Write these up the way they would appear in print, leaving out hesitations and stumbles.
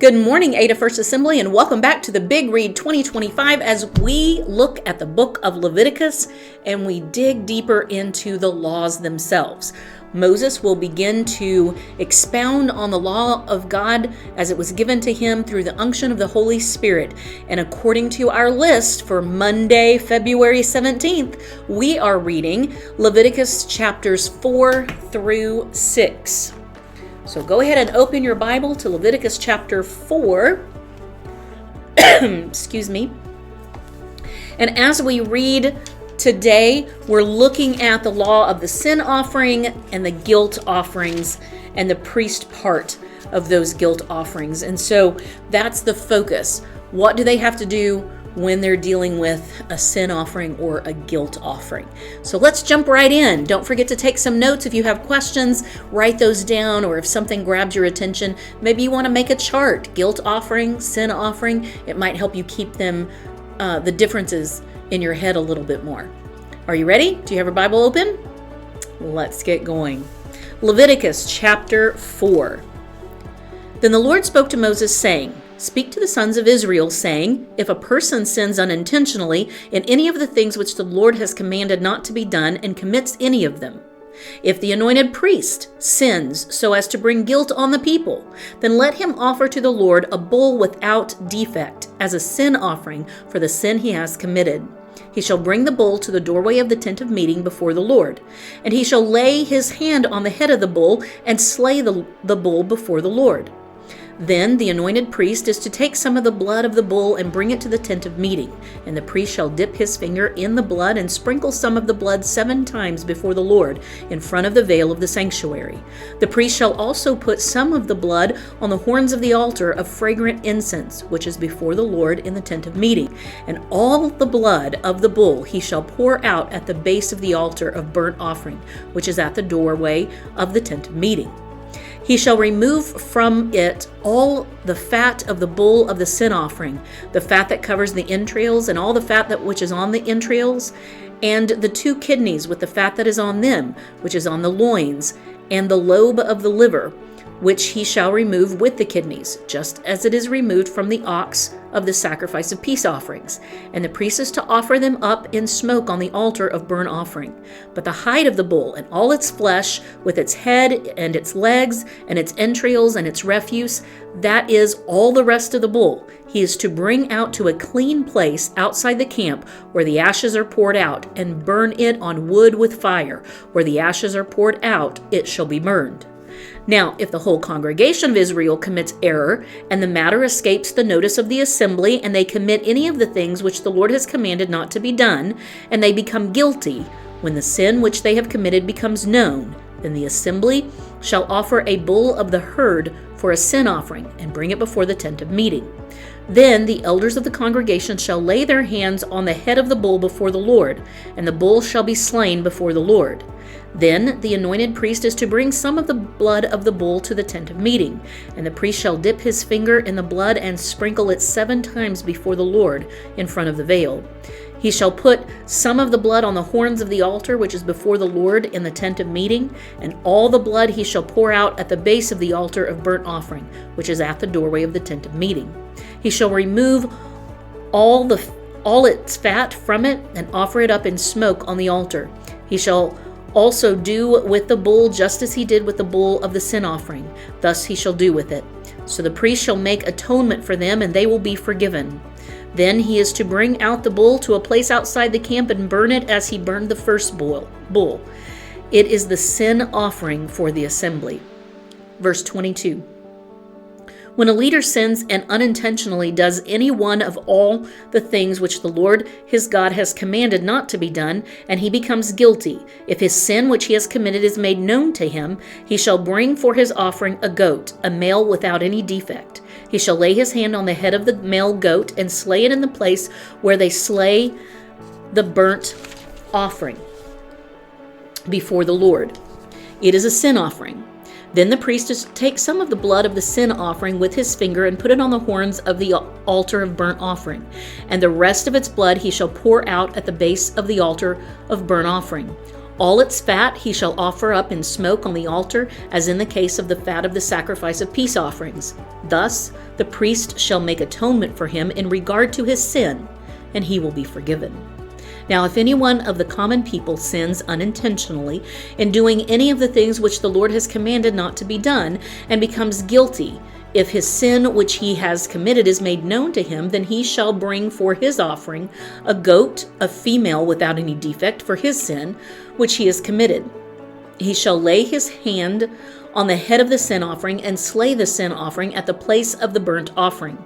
Good morning, Ada First Assembly, and welcome back to the Big Read 2025 as we look at the book of Leviticus and we dig deeper into the laws themselves. Moses will begin to expound on the law of God as it was given to him through the unction of the Holy Spirit. And according to our list for Monday, February 17th, we are reading Leviticus chapters 4 through 6. So go ahead and open your Bible to Leviticus chapter 4. Excuse me. And as we read today, we're looking at the law of the sin offering and the guilt offerings and the priest part of those guilt offerings. And so that's the focus. What do they have to do when they're dealing with a sin offering or a guilt offering? So let's jump right in. Don't forget to take some notes. If you have questions, write those down, or if something grabs your attention, maybe you want to make a chart. Guilt offering, sin offering. It might help you keep them, the differences in your head a little bit more. Are you ready? Do you have your Bible open? Let's get going. Leviticus chapter 4. Then the Lord spoke to Moses, saying, "Speak to the sons of Israel, saying, if a person sins unintentionally in any of the things which the Lord has commanded not to be done and commits any of them, if the anointed priest sins so as to bring guilt on the people, then let him offer to the Lord a bull without defect as a sin offering for the sin he has committed. He shall bring the bull to the doorway of the tent of meeting before the Lord, and he shall lay his hand on the head of the bull and slay the bull before the Lord. Then the anointed priest is to take some of the blood of the bull and bring it to the tent of meeting, and the priest shall dip his finger in the blood and sprinkle some of the blood 7 times before the Lord in front of the veil of the sanctuary. The priest shall also put some of the blood on the horns of the altar of fragrant incense, which is before the Lord in the tent of meeting, and all the blood of the bull he shall pour out at the base of the altar of burnt offering, which is at the doorway of the tent of meeting. He shall remove from it all the fat of the bull of the sin offering, the fat that covers the entrails, and all the fat that which is on the entrails, and the 2 kidneys with the fat that is on them, which is on the loins, and the lobe of the liver, which he shall remove with the kidneys, just as it is removed from the ox of the sacrifice of peace offerings. And the priest is to offer them up in smoke on the altar of burnt offering. But the hide of the bull and all its flesh, with its head and its legs and its entrails and its refuse, that is all the rest of the bull, he is to bring out to a clean place outside the camp where the ashes are poured out, and burn it on wood with fire. Where the ashes are poured out, it shall be burned. Now, if the whole congregation of Israel commits error, and the matter escapes the notice of the assembly, and they commit any of the things which the Lord has commanded not to be done, and they become guilty, when the sin which they have committed becomes known, then the assembly shall offer a bull of the herd for a sin offering, and bring it before the tent of meeting. Then the elders of the congregation shall lay their hands on the head of the bull before the Lord, and the bull shall be slain before the Lord. Then the anointed priest is to bring some of the blood of the bull to the tent of meeting, and the priest shall dip his finger in the blood and sprinkle it 7 times before the Lord in front of the veil. He shall put some of the blood on the horns of the altar which is before the Lord in the tent of meeting, and all the blood he shall pour out at the base of the altar of burnt offering, which is at the doorway of the tent of meeting. He shall remove all its fat from it and offer it up in smoke on the altar. He shall also do with the bull just as he did with the bull of the sin offering. Thus he shall do with it. So the priest shall make atonement for them, and they will be forgiven. Then he is to bring out the bull to a place outside the camp and burn it as he burned the first bull. It is the sin offering for the assembly. Verse 22. When a leader sins and unintentionally does any one of all the things which the Lord his God has commanded not to be done, and he becomes guilty, if his sin which he has committed is made known to him, he shall bring for his offering a goat, a male without any defect. He shall lay his hand on the head of the male goat and slay it in the place where they slay the burnt offering before the Lord. It is a sin offering. Then the priest is to take some of the blood of the sin offering with his finger and put it on the horns of the altar of burnt offering, and the rest of its blood he shall pour out at the base of the altar of burnt offering. All its fat he shall offer up in smoke on the altar, as in the case of the fat of the sacrifice of peace offerings. Thus the priest shall make atonement for him in regard to his sin, and he will be forgiven. Now, if any one of the common people sins unintentionally in doing any of the things which the Lord has commanded not to be done, and becomes guilty, if his sin which he has committed is made known to him, then he shall bring for his offering a goat, a female without any defect, for his sin which he has committed. He shall lay his hand on the head of the sin offering and slay the sin offering at the place of the burnt offering.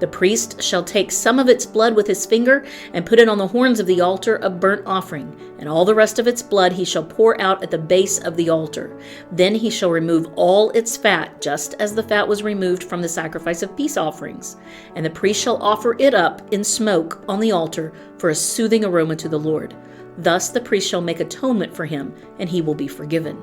The priest shall take some of its blood with his finger and put it on the horns of the altar of burnt offering, and all the rest of its blood he shall pour out at the base of the altar. Then he shall remove all its fat, just as the fat was removed from the sacrifice of peace offerings. And the priest shall offer it up in smoke on the altar for a soothing aroma to the Lord. Thus the priest shall make atonement for him, and he will be forgiven.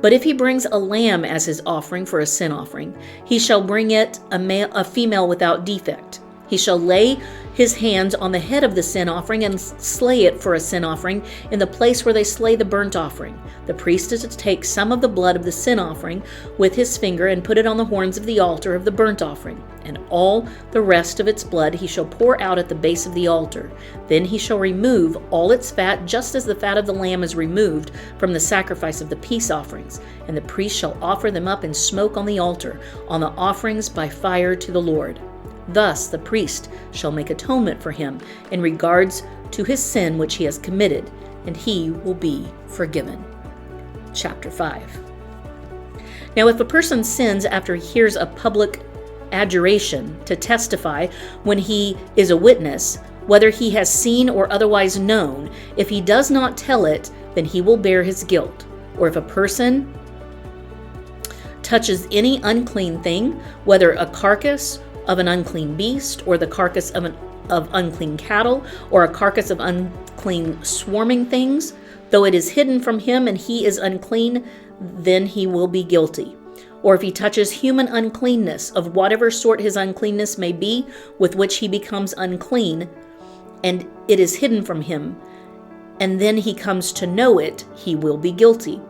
But if he brings a lamb as his offering for a sin offering, he shall bring it a female without defect. He shall lay his hands on the head of the sin offering and slay it for a sin offering in the place where they slay the burnt offering. The priest is to take some of the blood of the sin offering with his finger and put it on the horns of the altar of the burnt offering, and all the rest of its blood he shall pour out at the base of the altar. Then he shall remove all its fat, just as the fat of the lamb is removed from the sacrifice of the peace offerings, and the priest shall offer them up in smoke on the altar, on the offerings by fire to the Lord. Thus the priest shall make atonement for him in regards to his sin which he has committed, and he will be forgiven. Chapter 5. Now if a person sins after he hears a public adjuration to testify when he is a witness, whether he has seen or otherwise known, if he does not tell it, then he will bear his guilt. Or if a person touches any unclean thing, whether a carcass of an unclean beast, or the carcass of unclean cattle, or a carcass of unclean swarming things, though it is hidden from him and he is unclean, then he will be guilty. Or if he touches human uncleanness, of whatever sort his uncleanness may be, with which he becomes unclean, and it is hidden from him, and then he comes to know it, he will be guilty.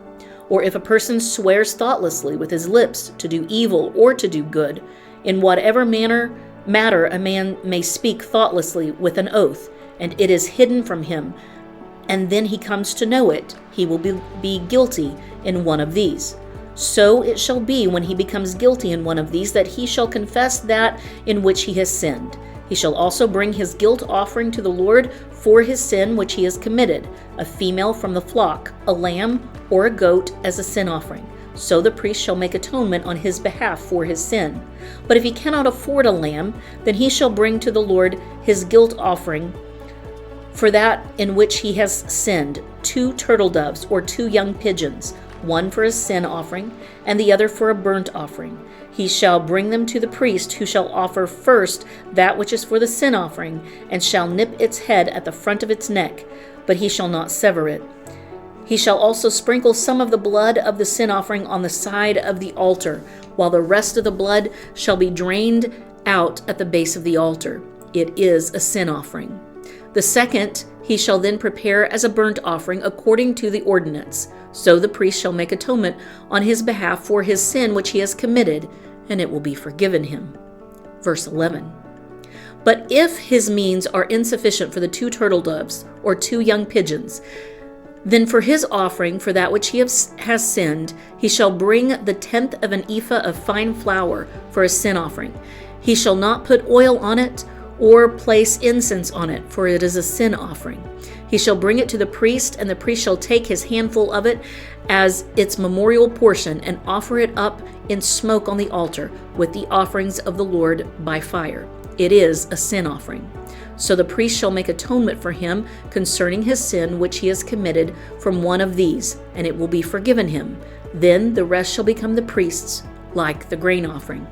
Or if a person swears thoughtlessly with his lips to do evil or to do good, in whatever matter a man may speak thoughtlessly with an oath, and it is hidden from him, and then he comes to know it, he will be guilty in one of these. So it shall be when he becomes guilty in one of these, that he shall confess that in which he has sinned. He shall also bring his guilt offering to the Lord for his sin which he has committed, a female from the flock, a lamb or a goat as a sin offering. So the priest shall make atonement on his behalf for his sin. But if he cannot afford a lamb, then he shall bring to the Lord his guilt offering for that in which he has sinned, 2 turtle doves or 2 young pigeons, one for a sin offering and the other for a burnt offering. He shall bring them to the priest, who shall offer first that which is for the sin offering, and shall nip its head at the front of its neck, but he shall not sever it. He shall also sprinkle some of the blood of the sin offering on the side of the altar, while the rest of the blood shall be drained out at the base of the altar. It is a sin offering. The second he shall then prepare as a burnt offering according to the ordinance. So the priest shall make atonement on his behalf for his sin which he has committed, and it will be forgiven him. Verse 11. But if his means are insufficient for the 2 turtle doves or 2 young pigeons, then for his offering for that which he has sinned, he shall bring the 10th of an ephah of fine flour for a sin offering. He shall not put oil on it or place incense on it, for it is a sin offering. He shall bring it to the priest, and the priest shall take his handful of it as its memorial portion and offer it up in smoke on the altar with the offerings of the Lord by fire. It is a sin offering. So the priest shall make atonement for him concerning his sin which he has committed from one of these, and it will be forgiven him. Then the rest shall become the priest's, like the grain offering.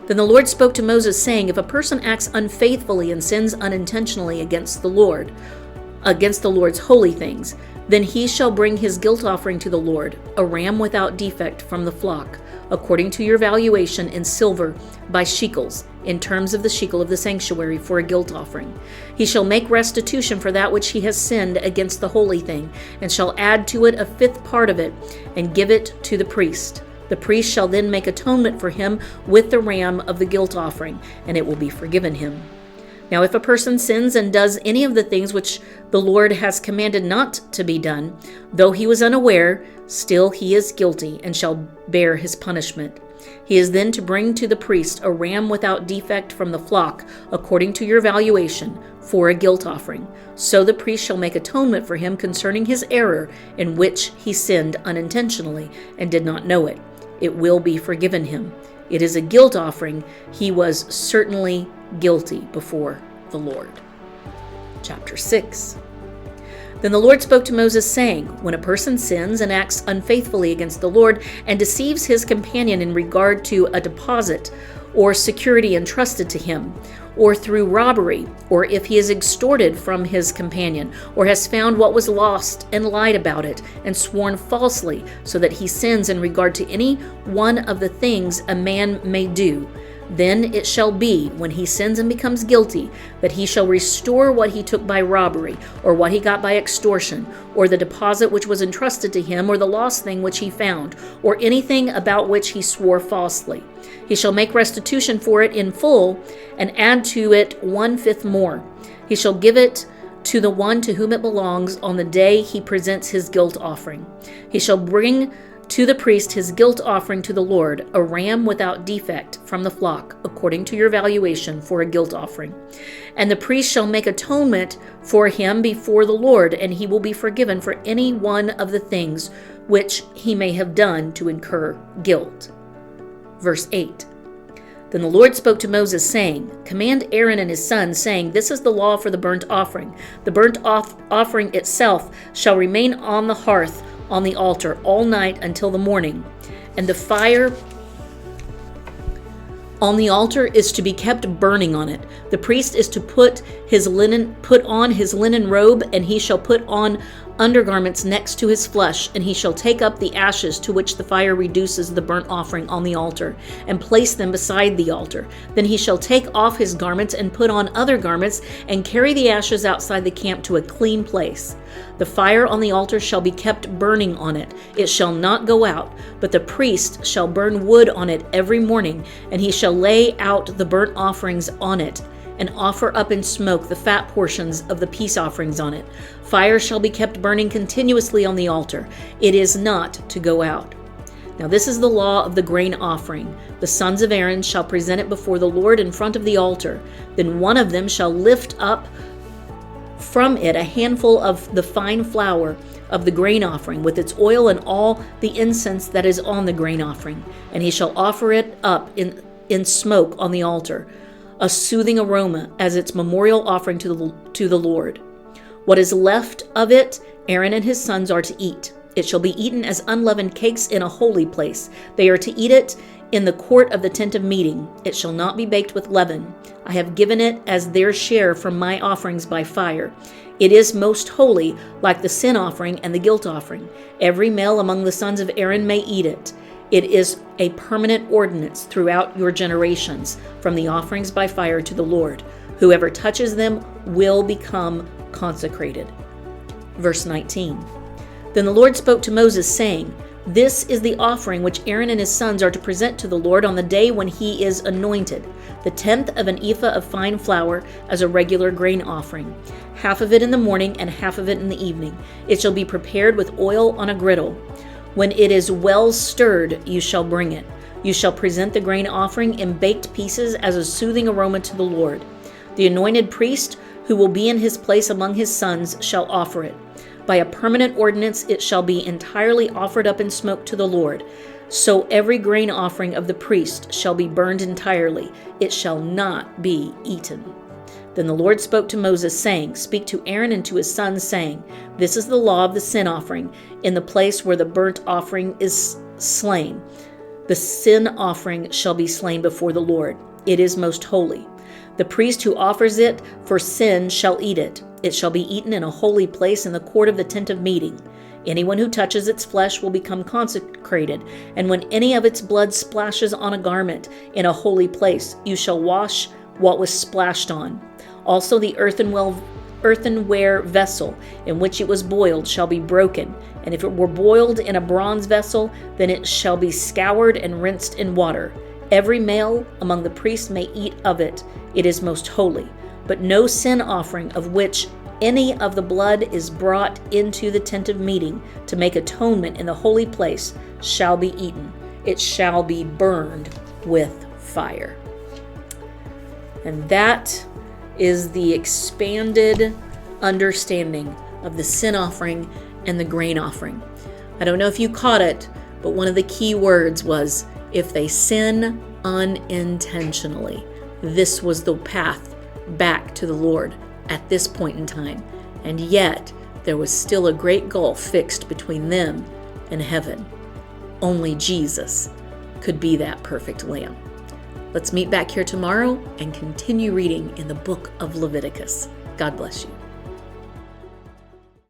Then the Lord spoke to Moses, saying, if a person acts unfaithfully and sins unintentionally against the Lord's holy things, Then he shall bring his guilt offering to the Lord, a ram without defect from the flock, according to your valuation in silver by shekels, in terms of the shekel of the sanctuary, for a guilt offering. He shall make restitution for that which he has sinned against the holy thing, and shall add to it a fifth part of it, and give it to the priest. The priest shall then make atonement for him with the ram of the guilt offering, and it will be forgiven him. Now if a person sins and does any of the things which the Lord has commanded not to be done, though he was unaware, still he is guilty and shall bear his punishment. He is then to bring to the priest a ram without defect from the flock, according to your valuation, for a guilt offering. So the priest shall make atonement for him concerning his error in which he sinned unintentionally and did not know it. It will be forgiven him. It is a guilt offering. He was certainly guilty before the Lord. Chapter 6. Then the Lord spoke to Moses, saying, when a person sins and acts unfaithfully against the Lord and deceives his companion in regard to a deposit or security entrusted to him, or through robbery, or if he is extorted from his companion, or has found what was lost and lied about it, and sworn falsely, so that he sins in regard to any one of the things a man may do, then it shall be, when he sins and becomes guilty, that he shall restore what he took by robbery, or what he got by extortion, or the deposit which was entrusted to him, or the lost thing which he found, or anything about which he swore falsely. He shall make restitution for it in full, and add to it 1/5 more. He shall give it to the one to whom it belongs on the day he presents his guilt offering. He shall bring to the priest his guilt offering to the Lord, a ram without defect from the flock, according to your valuation, for a guilt offering. And the priest shall make atonement for him before the Lord, and he will be forgiven for any one of the things which he may have done to incur guilt. Verse 8. Then the Lord spoke to Moses, saying, command Aaron and his sons, saying, this is the law for the burnt offering. The burnt offering itself shall remain on the hearth on the altar all night until the morning, and the fire on the altar is to be kept burning on it. The priest is to put on his linen robe, and he shall put on undergarments next to his flesh, and he shall take up the ashes to which the fire reduces the burnt offering on the altar, and place them beside the altar. Then he shall take off his garments and put on other garments, and carry the ashes outside the camp to a clean place. The fire on the altar shall be kept burning on it. It shall not go out, but the priest shall burn wood on it every morning, and he shall lay out the burnt offerings on it, and offer up in smoke the fat portions of the peace offerings on it. Fire shall be kept burning continuously on the altar. It is not to go out. Now this is the law of the grain offering. The sons of Aaron shall present it before the Lord in front of the altar. Then one of them shall lift up from it a handful of the fine flour of the grain offering, with its oil and all the incense that is on the grain offering. And he shall offer it up in smoke on the altar, a soothing aroma as its memorial offering to the Lord. What is left of it, Aaron and his sons are to eat. It shall be eaten as unleavened cakes in a holy place. They are to eat it in the court of the tent of meeting. It shall not be baked with leaven. I have given it as their share from my offerings by fire. It is most holy, like the sin offering and the guilt offering. Every male among the sons of Aaron may eat it. It is a permanent ordinance throughout your generations, from the offerings by fire to the Lord. Whoever touches them will become consecrated. Verse 19. Then the Lord spoke to Moses, saying, this is the offering which Aaron and his sons are to present to the Lord on the day when he is anointed, the 10th of an ephah of fine flour as a regular grain offering, half of it in the morning and half of it in the evening. It shall be prepared with oil on a griddle. When it is well stirred, you shall bring it. You shall present the grain offering in baked pieces as a soothing aroma to the Lord. The anointed priest, who will be in his place among his sons, shall offer it. By a permanent ordinance it shall be entirely offered up in smoke to the Lord. So every grain offering of the priest shall be burned entirely. It shall not be eaten. Then the Lord spoke to Moses, saying, speak to Aaron and to his sons, saying, this is the law of the sin offering, in the place where the burnt offering is slain. The sin offering shall be slain before the Lord. It is most holy. The priest who offers it for sin shall eat it. It shall be eaten in a holy place in the court of the tent of meeting. Anyone who touches its flesh will become consecrated, and when any of its blood splashes on a garment in a holy place, you shall wash what was splashed on. Also the earthenware vessel in which it was boiled shall be broken, and if it were boiled in a bronze vessel, then it shall be scoured and rinsed in water. Every male among the priests may eat of it. It is most holy. But no sin offering of which any of the blood is brought into the tent of meeting to make atonement in the holy place shall be eaten. It shall be burned with fire. And that is the expanded understanding of the sin offering and the grain offering. I don't know if you caught it, but one of the key words was, if they sin unintentionally. This was the path back to the Lord at this point in time. And yet, there was still a great gulf fixed between them and heaven. Only Jesus could be that perfect lamb. Let's meet back here tomorrow and continue reading in the book of Leviticus. God bless you.